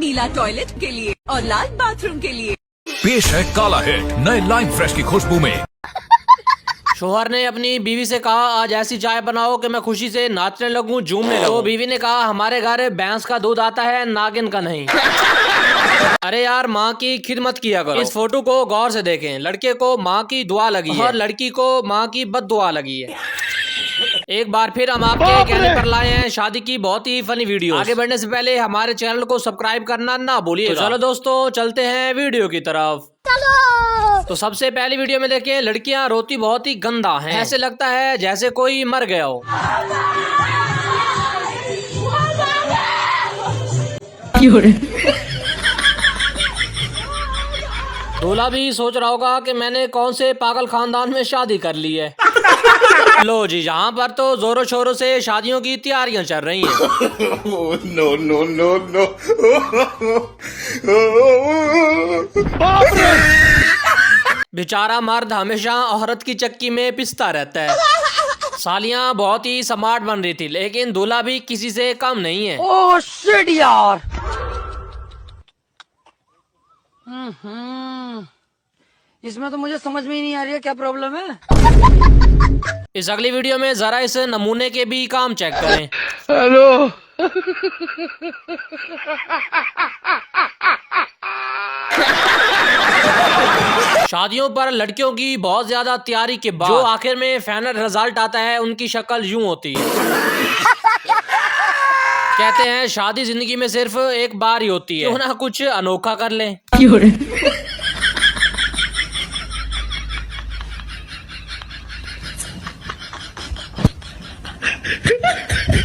नीला toilet के लिए और लाल बाथरूम के लिए। पेश है काला हिट नए लाइम फ्रेश की खुशबू में। शोहर ने अपनी बीवी से कहा आज ऐसी चाय बनाओ कि मैं खुशी से नाचने लगूं, झूमने लगूं। तो बीवी ने कहा हमारे घर भैंस का दूध आता है, नागिन का नहीं। अरे यार, माँ की खिदमत किया करो। इस फोटो को गौर से देखें। लड़के को माँ की दुआ लगी है और लड़की को माँ की बद दुआ लगी है। एक बार फिर हम आपके कहने पर लाए हैं शादी की बहुत ही फनी वीडियो। आगे बढ़ने से पहले हमारे चैनल को सब्सक्राइब करना ना भूलिए। तो चलो दोस्तों, चलते हैं वीडियो की तरफ। तो सबसे पहली वीडियो में देखें, लड़कियां रोती बहुत ही गंदा हैं। ऐसे लगता है जैसे कोई मर गया हो। दूल्हा भी सोच रहा होगा कि मैंने कौन से पागल खानदान में शादी कर ली है। लो जी, यहाँ पर तो जोरों शोरों से शादियों की तैयारियां चल रही हैं। No no no no. बेचारा मर्द हमेशा औरत की चक्की में पिसता रहता है। सालियां बहुत ही स्मार्ट बन रही थी, लेकिन दूल्हा भी किसी से कम नहीं है। ओह शिट यार। इसमें तो मुझे समझ में ही नहीं आ रही है क्या प्रॉब्लम है। इस अगली वीडियो में जरा इस नमूने के भी काम चेक करें। हेलो। शादियों पर लड़कियों की बहुत ज्यादा तैयारी के बाद जो आखिर में फाइनल रिजल्ट आता है, उनकी शक्ल यूं होती है। कहते हैं शादी जिंदगी में सिर्फ एक बार ही होती है, क्यों ना कुछ अनोखा कर लें।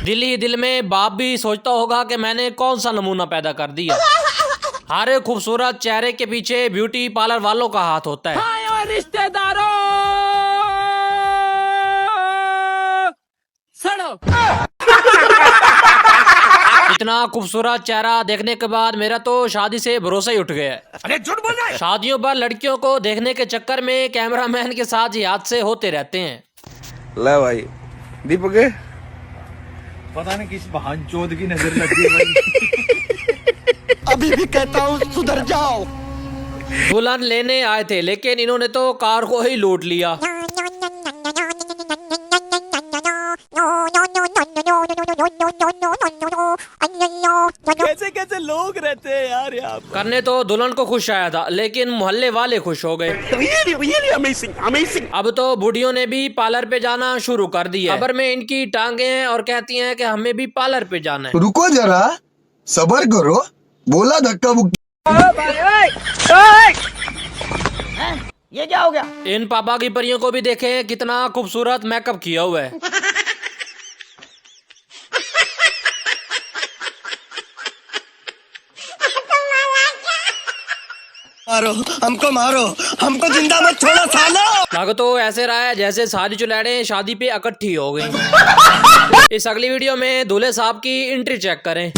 दिल ही दिल में बाप भी सोचता होगा कि मैंने कौन सा नमूना पैदा कर दिया। हर खूबसूरत चेहरे के पीछे ब्यूटी पार्लर वालों का हाथ होता है। रिश्तेदारों सड़ो। इतना खूबसूरत चेहरा देखने के बाद मेरा तो शादी से भरोसा ही उठ गया है। अरे झूठ बोल रहा है। शादियों पर लड़कियों को देखने के चक्कर में कैमरामैन के साथ ही हादसे होते रहते हैं। ले भाई दीपक, पता नहीं किस बहान चोद की नजर लगी है भाई। अभी भी कहता हूँ सुधर जाओ। दुल्हन लेने आए थे, लेकिन इन्होंने तो कार को ही लूट लिया। कैसे कैसे लोग रहते हैं यार यहाँ पर। करने तो दुल्हन को खुश आया था, लेकिन मोहल्ले वाले खुश हो गए। अब तो बुढ़ियों ने भी पार्लर पे जाना शुरू कर दिया। खबर में इनकी टांगे हैं और कहती हैं कि हमें भी पार्लर पे जाना है। रुको जरा, सबर करो, बोला धक्का मुक्की। ये क्या हो गया? इन पापा की परियों को भी देखें कितना खूबसूरत मेकअप किया हुआ है। मारो, हमको जिंदा मत छोड़ो सालो। लग तो ऐसे रहा है जैसे सारी चुलैड़े शादी पे इकट्ठी हो गई। इस अगली वीडियो में दूल्हे साहब की एंट्री चेक करें।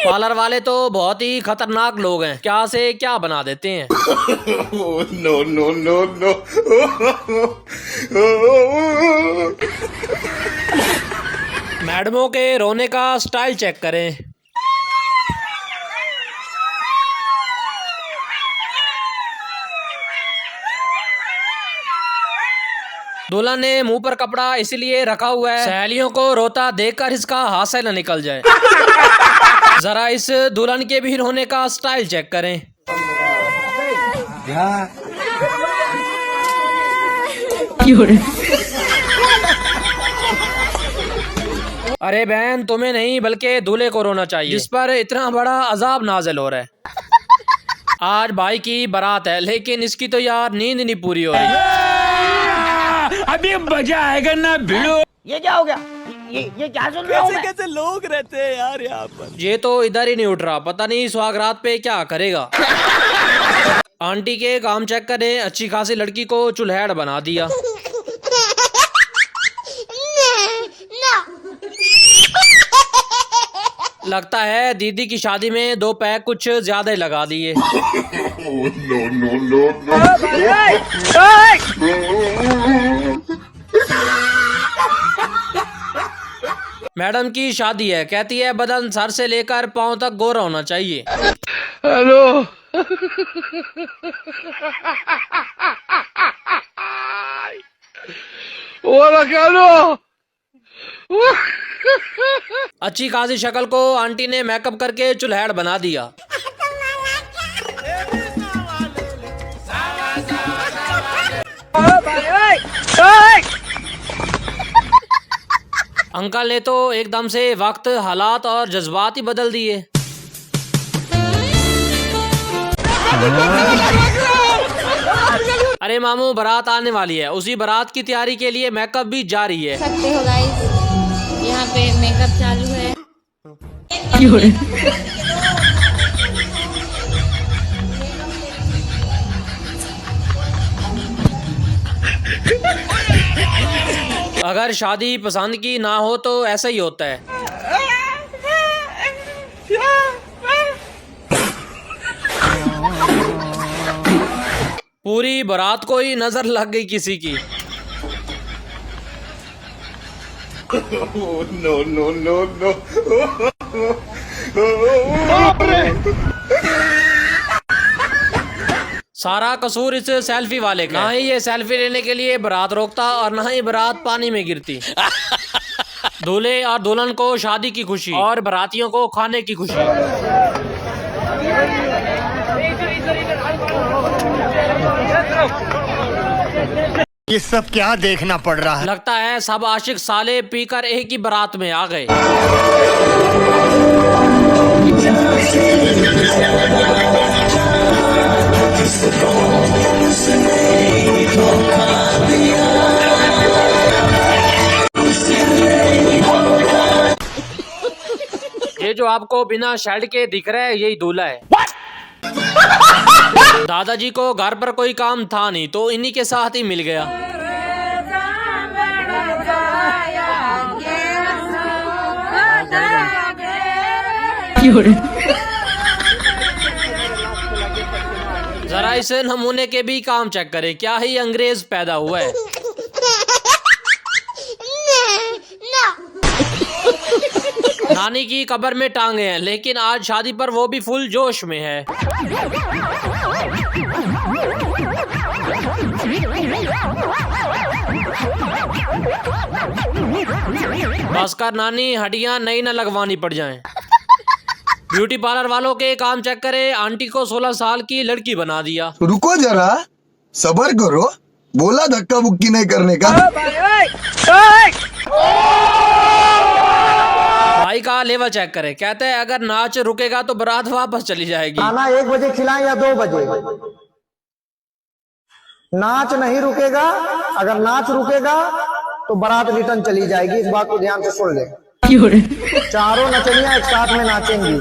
पार्लर वाले तो बहुत ही खतरनाक लोग हैं, क्या से क्या बना देते हैं। No no no no. मैडमों के रोने का स्टाइल चेक करें। दुल्हन ने मुंह पर कपड़ा इसलिए रखा हुआ है सहेलियों को रोता देखकर इसका हाथ न निकल जाए। जरा इस दुल्हन के भी रोने का स्टाइल चेक करें। अरे बहन, तुम्हें नहीं बल्कि दूल्हे को रोना चाहिए, जिस पर इतना बड़ा अजाब नाजिल हो रहा है। आज भाई की बारात है, लेकिन इसकी तो यार नींद नहीं पूरी हो रही। अभी मजा आएगा ना भिड़ो। ये क्या हो गया? ये क्या सुन रहा हूँ मैं? कैसे लोग रहते हैं यार यहाँ पर। ये तो इधर ही नहीं उठ रहा, पता नहीं सुहागरात पे क्या करेगा। आंटी के काम चेक करें, अच्छी खासी लड़की को चुल्हेड़ बना दिया। लगता है दीदी की शादी में 2 पैक कुछ ज्यादा ही लगा दिए। मैडम की शादी है, कहती है बदन सर से लेकर पांव तक गोरा होना चाहिए। हेलो। अच्छी खासी शक्ल को आंटी ने मेकअप करके चुल्हेड़ बना दिया। अंकल ने तो एकदम से वक्त, हालात और जज्बात ही बदल दिए। अरे मामू, बारात आने वाली है, उसी बारात की तैयारी के लिए मेकअप भी जारी है। सकते हो गाइस, यहाँ पे मेकअप चालू है। अगर शादी पसंद की ना हो तो ऐसा ही होता है। पूरी बारात को ही नजर लग गई किसी की। No no no no. सारा कसूर इस सेल्फी वाले का। ना ही ये सेल्फी लेने के लिए बारात रोकता और ना ही बारात पानी में गिरती। दूल्हे और दुल्हन को शादी की खुशी और बारातियों को खाने की खुशी। ये सब क्या देखना पड़ रहा है। लगता है सब आशिक साले पीकर एक ही बारात में आ गए। ये जो आपको बिना शर्ट के दिख रहा है, यही दूल्हा है। दादाजी को घर पर कोई काम था नहीं तो इन्हीं के साथ ही मिल गया। जरा इस नमूने के भी काम चेक करें, क्या ही अंग्रेज पैदा हुआ है। नानी की कब्र में टांगे हैं, लेकिन आज शादी पर वो भी फुल जोश में है। बस कर नानी, हड्डियां नई न लगवानी पड़ जाएं। ब्यूटी पार्लर वालों के काम चेक करें, आंटी को 16 साल की लड़की बना दिया। रुको जरा, सबर करो, बोला धक्का मुक्की नहीं करने का। भाई का लेवल चेक करें, कहते हैं अगर नाच रुकेगा तो बारात वापस चली जाएगी। खाना 1 बजे खिलाएं या 2 बजे। नाच नहीं रुकेगा, अगर नाच रुकेगा तो बारात रिटर्न चली जाएगी। इस बात को ध्यान से सुन ले। चारों नचनियां एक साथ में नाचेंगी।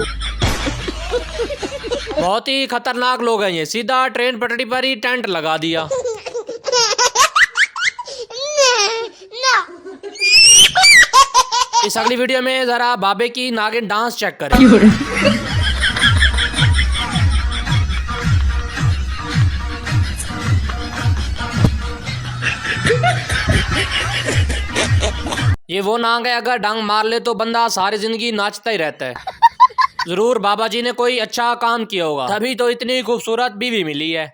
बहुत ही खतरनाक लोग हैं ये, सीधा ट्रेन पटरी पर ही टेंट लगा दिया। इस अगली वीडियो में जरा बाबे की नागिन डांस चेक करें। ये वो नाग है, अगर डंग मार ले तो बंदा सारी जिंदगी नाचता ही रहता है। जरूर बाबा जी ने कोई अच्छा काम किया होगा, तभी तो इतनी खूबसूरत बीवी मिली है।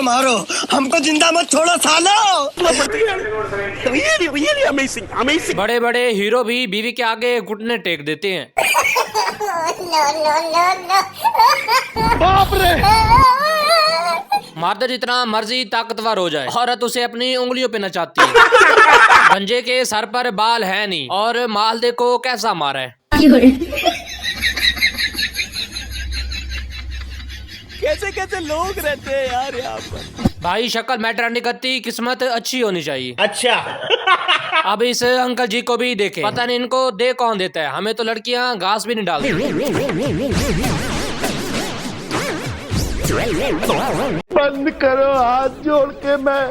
मारो, हमको जिंदा मत छोड़ो सालो। बड़े बड़े हीरो भी बीवी के आगे घुटने टेक देते हैं। बाप रे। मर्द जितना मर्जी ताकतवर हो जाए, औरत उसे अपनी उंगलियों पे नचाती है। गंजे के सर पर बाल है नहीं और माल देखो कैसा मारा है। कैसे कैसे लोग रहते हैं यार यहाँ पर। भाई शक्ल मैटर नहीं करती, किस्मत अच्छी होनी चाहिए। अच्छा। अब इस अंकल जी को भी देखे, पता नहीं इनको दे कौन देता है, हमें तो लड़कियां घास भी नहीं डालती। बंद करो, हाथ जोड़ के मैं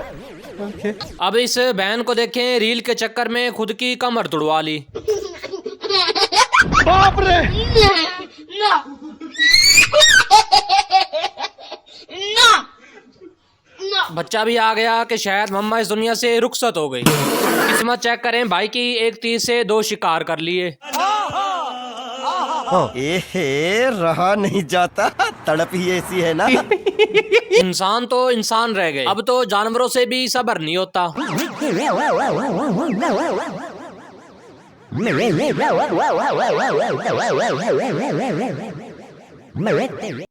अब इस बहन को देखें, रील के चक्कर में खुद की कमर तुड़वा ली। बाप रे। बच्चा भी आ गया कि शायद मम्मा इस दुनिया से रुखसत हो गई। किस्मत चेक करें, भाई की एक तीर से 2 शिकार कर लिए। रहा नहीं जाता, तड़प ही ऐसी है ना। इंसान तो इंसान रह गए, अब तो जानवरों से भी सब्र नहीं होता।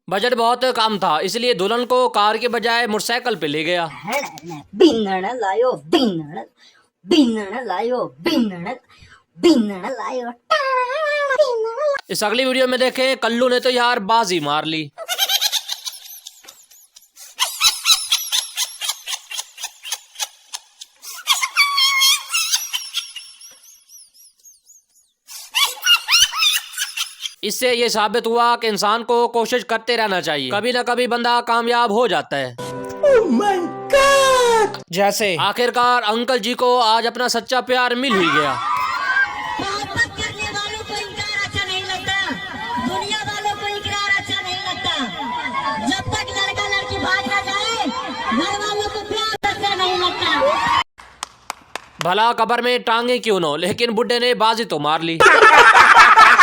बजट बहुत कम था, इसलिए दुल्हन को कार के बजाय मोटरसाइकिल पे ले गया। बिन्नण लायो, बिन्नण लायो। इस अगली वीडियो में देखें, कल्लू ने तो यार बाजी मार ली। इससे ये साबित हुआ कि इंसान को कोशिश करते रहना चाहिए, कभी ना कभी बंदा कामयाब हो जाता है। Oh my God! जैसे आखिरकार अंकल जी को आज अपना सच्चा प्यार मिल ही गया। मोहब्बत करने वालों को इनकार अच्छा नहीं लगता, दुनिया वालों को इकरार अच्छा नहीं लगता। जब तक लड़का लड़की भाग ना जाए, घर वालों को प्यार अच्छा नहीं लगता। भला कब्र में टांगे क्यों न, लेकिन बुड्ढे ने बाजी तो मार ली।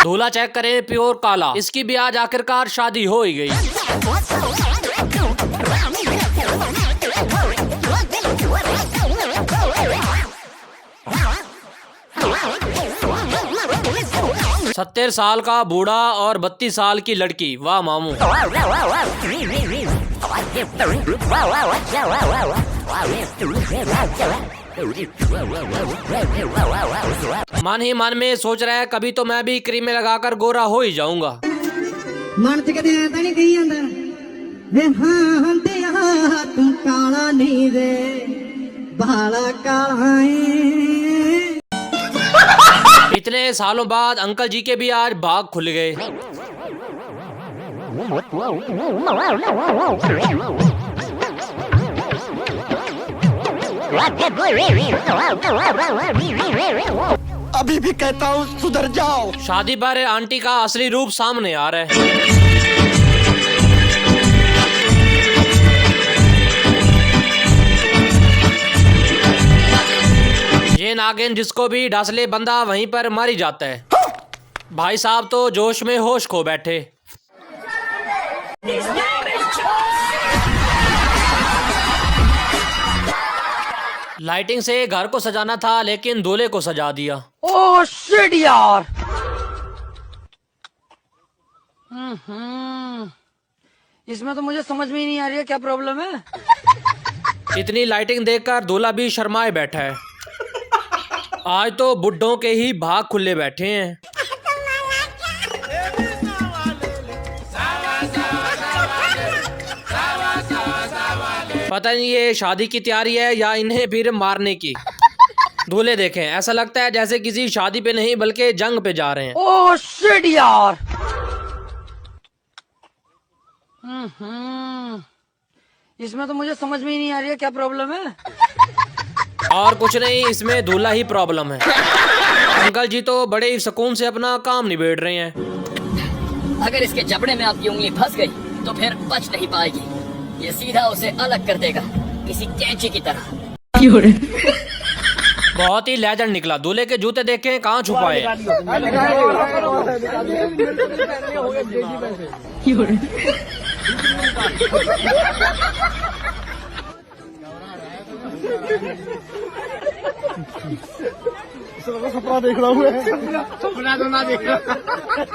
दूल्हा चेक करें, प्योर काला। इसकी भी आज आखिरकार शादी हो ही गई। सत्तर साल का बूढ़ा और 32 साल की लड़की, वाह मामू। मन ही मन में सोच रहा है, कभी तो मैं भी क्रीम लगाकर गोरा हो ही जाऊंगा। मन च कदे ऐ नहीं कही जांदा वे हां हंदे आ तू काला नहीं रे बाला काला है। इतने सालों बाद अंकल जी के भी आज भाग खुल गए। अभी भी कहता हूँ सुधर जाओ। शादी पर आंटी का असली रूप सामने आ रहा है। ये नागिन जिसको भी डासले बंदा वहीं पर मर ही जाता है। भाई साहब तो जोश में होश खो बैठे। लाइटिंग से घर को सजाना था, लेकिन दूल्हे को सजा दिया। ओह शिट यार। इसमें तो मुझे समझ में ही नहीं आ रही है क्या प्रॉब्लम है। इतनी लाइटिंग देखकर दूल्हा भी शर्माए बैठा है। आज तो बुड्ढों के ही भाग खुले बैठे हैं। पता नहीं ये शादी की तैयारी है या इन्हें फिर मारने की। दूल्हे देखें, ऐसा लगता है जैसे किसी शादी पे नहीं बल्कि जंग पे जा रहे हैं। ओह शिट यार। इसमें तो मुझे समझ में ही नहीं आ रही है क्या प्रॉब्लम है। और कुछ नहीं, इसमें दूल्हा ही प्रॉब्लम है। अंकल जी तो बड़े ही सुकून से अपना काम निबेड़ रहे हैं। अगर इसके जबड़े में आपकी उंगली फंस गई तो फिर बच नहीं पाएगी। ये सीधा उसे अलग कर देगा, किसी कैंची की तरह। बहुत ही लेजेंड निकला। दूल्हे के जूते देखें कहाँ छुपाए। सपना देख रहा हूँ। सपना तो ना देख रहा।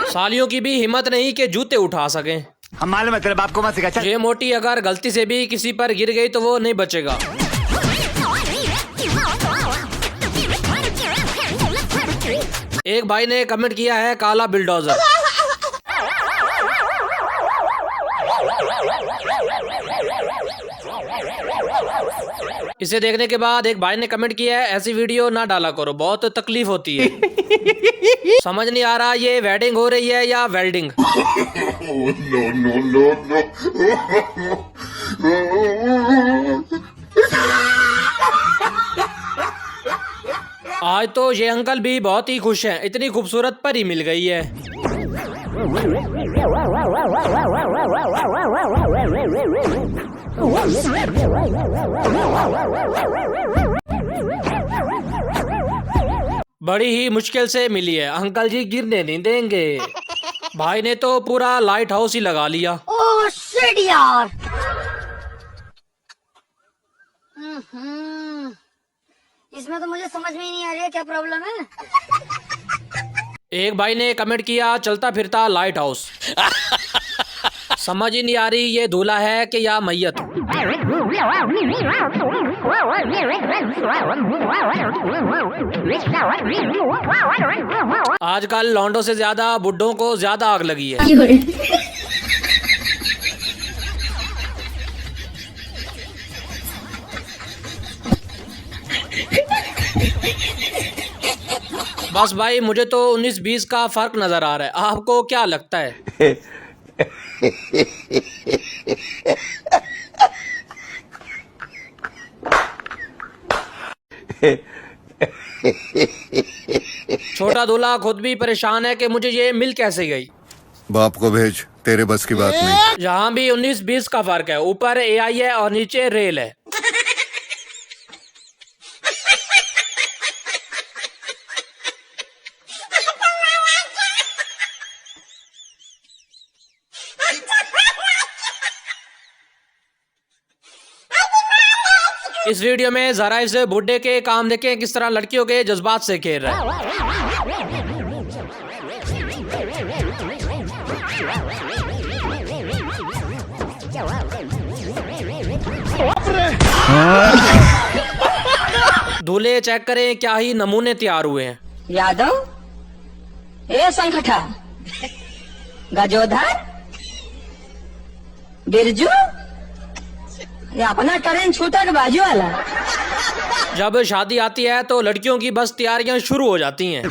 सालियों की भी हिम्मत नहीं कि जूते उठा सकें। हम मालूम है तेरे बाप को मत सिखा। ये मोटी अगर गलती से भी किसी पर गिर गई तो वो नहीं बचेगा। एक भाई ने कमेंट किया है, काला बिल्डोजर। इसे देखने के बाद एक भाई ने कमेंट किया है, ऐसी वीडियो ना डाला करो, बहुत तकलीफ होती है। समझ नहीं आ रहा ये वेडिंग हो रही है या वेल्डिंग। no. आज तो ये अंकल भी बहुत ही खुश हैं, इतनी खूबसूरत परी मिल गई है। बड़ी ही मुश्किल से मिली है, अंकल जी गिरने नहीं देंगे। भाई ने तो पूरा लाइट हाउस ही लगा लिया। ओह शिट यार। इसमें तो मुझे समझ में ही नहीं आ रही है क्या प्रॉब्लम है। एक भाई ने कमेंट किया चलता फिरता लाइट हाउस। समझ ही नहीं आ रही ये दूल्हा है कि या मैयत। आजकल लौंडों से ज्यादा बुड्ढों को ज्यादा आग लगी है। बस भाई मुझे तो 19-20 का फर्क नजर आ रहा है, आपको क्या लगता है? छोटा दूल्हा खुद भी परेशान है कि मुझे ये मिल कैसे गई। बाप को भेज, तेरे बस की बात नहीं। यहाँ भी 19-20 का फर्क है, ऊपर AI है और नीचे रेल है। इस वीडियो में जरा इस बुड्ढे के काम देखें, किस तरह लड़कियों के जज्बात से खेल रहा है। दूल्हे चेक करें क्या ही नमूने तैयार हुए हैं। यादव, ए संगठा, गजोधर, बिरजू, ये अपना ट्रेन छूटा के बाजू वाला। जब शादी आती है तो लड़कियों की बस तैयारियां शुरू हो जाती हैं।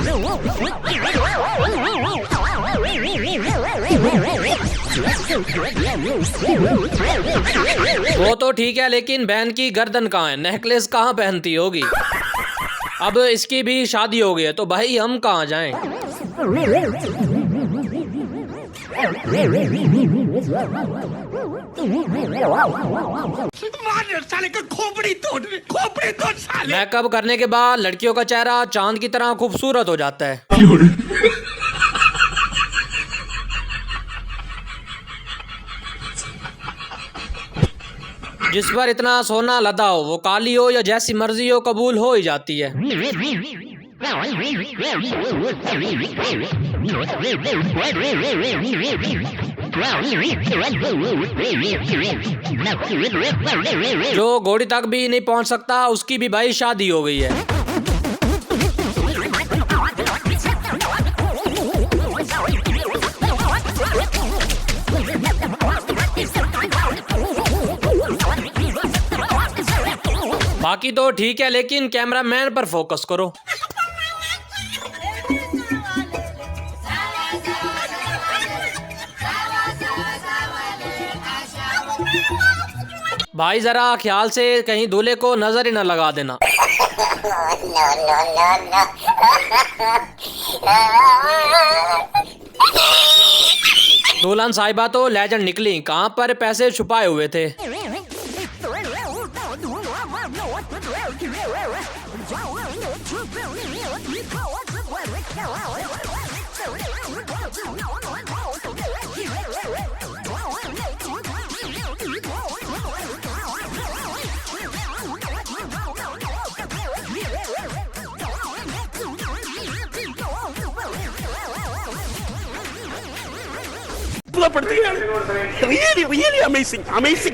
वो तो ठीक है, लेकिन बहन की गर्दन कहाँ है, नेकलेस कहाँ पहनती होगी? अब इसकी भी शादी हो गई है तो भाई हम कहाँ जाएं? मेकअप करने के बाद लड़कियों का चेहरा चांद की तरह खूबसूरत हो जाता है। जिस पर इतना सोना लदा हो, वो काली हो या जैसी मर्जी हो, कबूल हो ही जाती है। जो घोड़ी तक भी नहीं पहुंच सकता उसकी भी भाई शादी हो गई है। बाकी तो ठीक है, लेकिन कैमरामैन पर फोकस करो। भाई जरा ख्याल से कहीं दूल्हे को नजर ही न लगा देना। दुल्हन साहिबा तो लेजेंड निकली, कहाँ पर पैसे छुपाए हुए थे।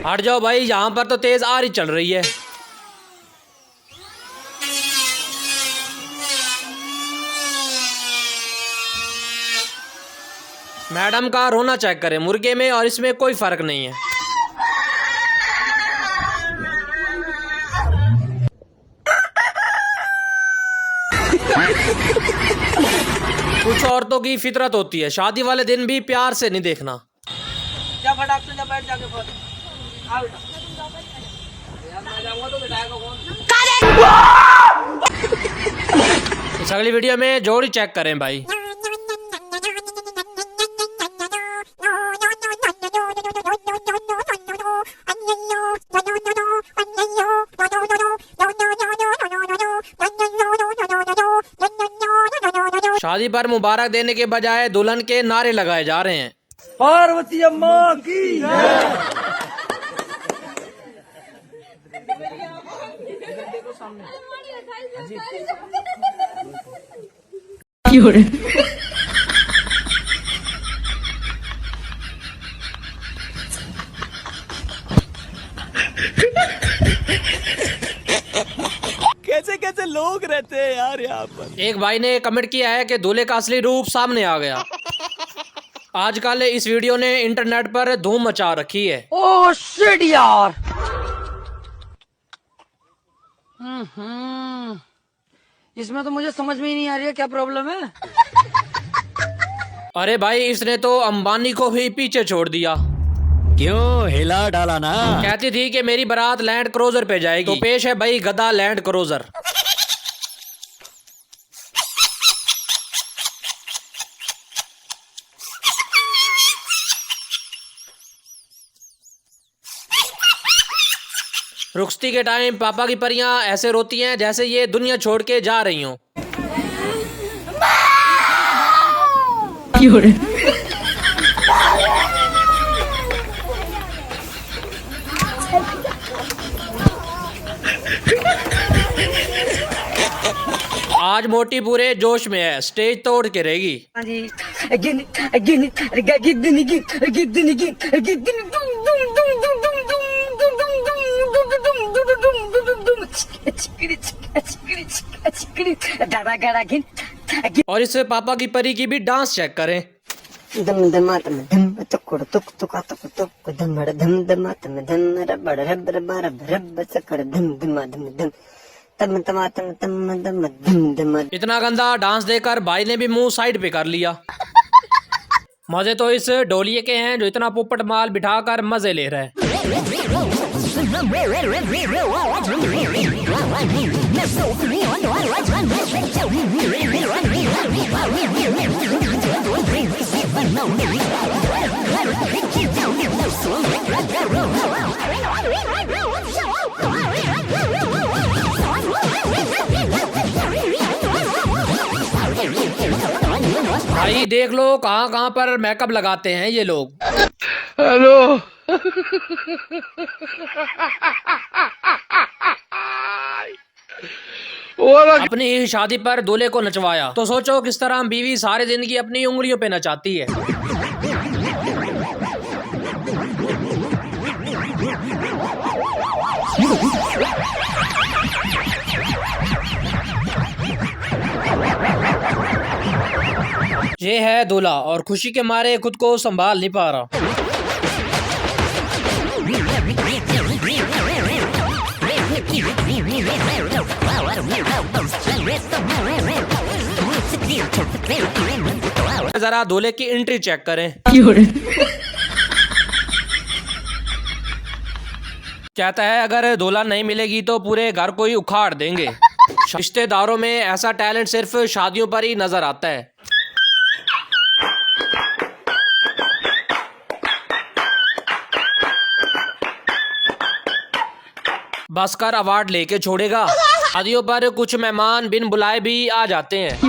हट जाओ भाई, यहाँ पर तो तेज आरी चल रही है। मैडम का रोना चेक करें, मुर्गे में और इसमें कोई फर्क नहीं है। कुछ औरतों की फितरत होती है, शादी वाले दिन भी प्यार से नहीं देखना। जा फटाक से जा, बैठ जाके फोन आ बेटा। मैं जाऊंगा तो बिठाएगा कौन? इस अगली वीडियो में जोड़ी चेक करें भाई। शादी पर मुबारक देने के बजाय दुल्हन के नारे लगाए जा रहे हैं। पार्वती अम्मा की कैसे कैसे लोग रहते हैं यार यहाँ पर। एक भाई ने कमेंट किया है कि दूल्हे का असली रूप सामने आ गया। आजकल इस वीडियो ने इंटरनेट पर धूम मचा रखी है। ओह शिट यार। इसमें तो मुझे समझ में ही नहीं आ रही है क्या प्रॉब्लम है। अरे भाई इसने तो अंबानी को भी पीछे छोड़ दिया। क्यों हिला डाला ना। कहती थी कि मेरी बारात लैंड क्रूजर पे जाएगी, तो पेश है भाई गधा लैंड क्रूजर। रुखसती के टाइम पापा की परियां ऐसे रोती हैं जैसे ये दुनिया छोड़ के जा रही हों। आज मोटी पूरे जोश में है, स्टेज तोड़ के रहेगी। और इस पापा की परी की भी डांस चेक करें। दम दमातम धम तुकुड़ तुक तुका तुक तुक धम धम दमातम धम रबड़ रब रब रब रब चकड़ धम धमाधम धम तम तमातम तम दम धम धम। इतना गंदा डांस देखकर भाई ने भी मुंह साइड पे कर लिया। मजे तो इस डोलिये के हैं जो इतना पोपट माल बिठाकर मजे ले रहे हैं। भाई देख लो कहाँ कहाँ पर मेकअप लगाते हैं ये लोग। हेलो अपनी ही शादी पर दूल्हे को नचवाया, तो सोचो किस तरह बीवी सारी जिंदगी अपनी उंगलियों पे नचाती है। ये है दूल्हा और खुशी के मारे खुद को संभाल नहीं पा रहा। जरा दूल्हे की एंट्री चेक करें। कहता है अगर दूल्हा नहीं मिलेगी तो पूरे घर को ही उखाड़ देंगे। रिश्तेदारों में ऐसा टैलेंट सिर्फ शादियों पर ही नजर आता है। बसकर अवार्ड लेके छोड़ेगा। शादियों पर कुछ मेहमान बिन बुलाए भी आ जाते हैं।